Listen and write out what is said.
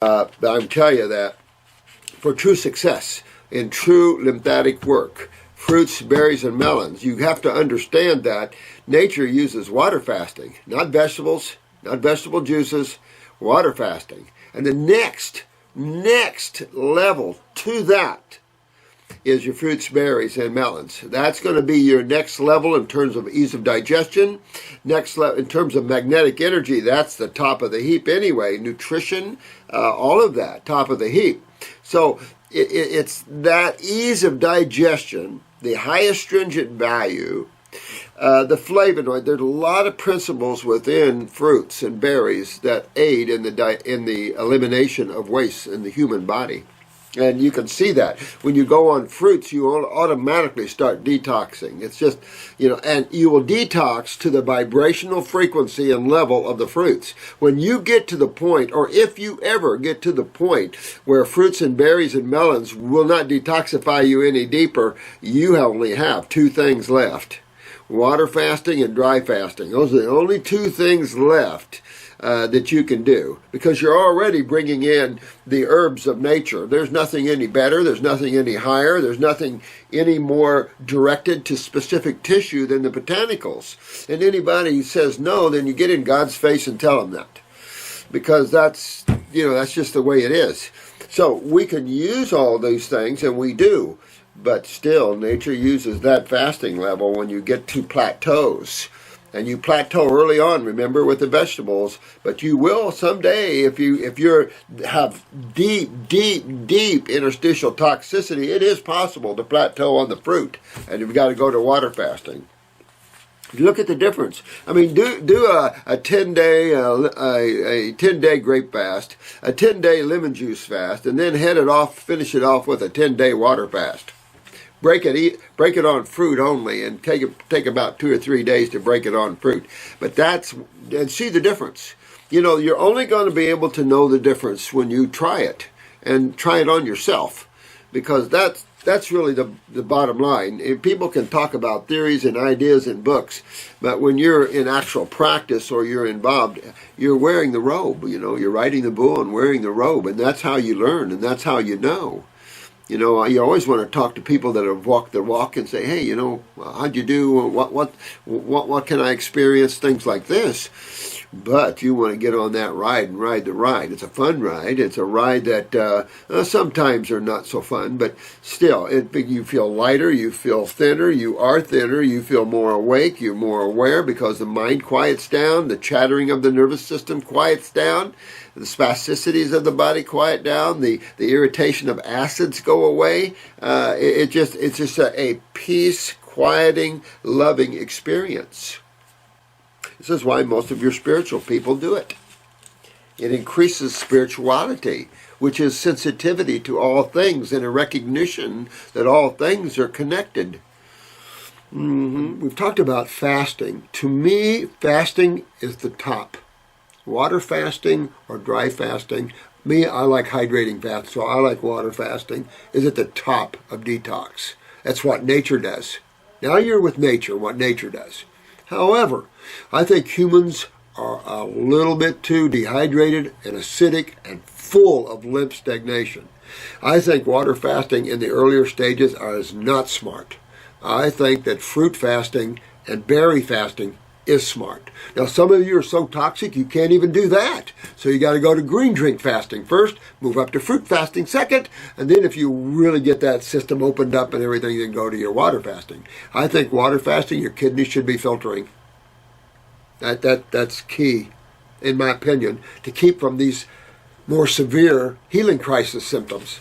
I'm telling you that for true success in true lymphatic work, fruits, berries, and melons, you have to understand that nature uses water fasting, not vegetables, not vegetable juices, water fasting. And the next level to that is your fruits, berries, and melons. That's going to be your next level in terms of ease of digestion. Next level in terms of magnetic energy, that's the top of the heap anyway. Nutrition, all of that, top of the heap. So it's that ease of digestion, the high astringent value, the flavonoid. There's a lot of principles within fruits and berries that aid in the elimination of waste in the human body. And you can see that when you go on fruits, you automatically start detoxing. It's just, and you will detox to the vibrational frequency and level of the fruits. When you get to the point, or if you ever get to the point where fruits and berries and melons will not detoxify you any deeper, you only have two things left: water fasting and dry fasting. Those are the only two things left that you can do, because you're already bringing in the herbs of nature. There's nothing any better, there's nothing any higher, there's nothing any more directed to specific tissue than the botanicals. And anybody who says no, then you get in God's face and tell them that, because that's just the way it is. So we can use all these things, and we do, but still nature uses that fasting level when you get to plateaus. And you plateau early on, remember, with the vegetables, but you will someday, if you have deep interstitial toxicity, it is possible to plateau on the fruit, and you've got to go to water fasting. Look at the difference. I mean, do a 10-day a 10-day grape fast, a 10-day lemon juice fast, and then finish it off with a 10-day water fast. Break it on fruit only, and take about 2 or 3 days to break it on fruit. But and see the difference. You're only going to be able to know the difference when you try it, and try it on yourself, because that's really the bottom line. People can talk about theories and ideas in books, but when you're in actual practice or you're involved, you're wearing the robe. You're riding the bull and wearing the robe, and that's how you learn, and that's how you know. You always want to talk to people that have walked the walk and say, hey, how'd you do? What can I experience? Things like this. But you want to get on that ride and ride the ride. It's a fun ride. It's a ride that sometimes are not so fun, but still, you feel lighter, you feel thinner, you are thinner, you feel more awake, you're more aware, because the mind quiets down, the chattering of the nervous system quiets down, the spasticities of the body quiet down, the irritation of acids go away. It's just a peace, quieting, loving experience. This is why most of your spiritual people do it. It increases spirituality, which is sensitivity to all things and a recognition that all things are connected. We've talked about fasting. To me, fasting is the top. Water fasting or dry fasting. Me, I like hydrating fast, so I like water fasting, is at the top of detox. That's what nature does. Now you're with nature, what nature does. However, I think humans are a little bit too dehydrated and acidic and full of lymph stagnation. I think water fasting in the earlier stages is not smart. I think that fruit fasting and berry fasting is smart. Now, some of you are so toxic you can't even do that. So you got to go to green drink fasting first, move up to fruit fasting second, and then if you really get that system opened up and everything, then go to your water fasting. I think water fasting, your kidneys should be filtering. That's key, in my opinion, to keep from these more severe healing crisis symptoms.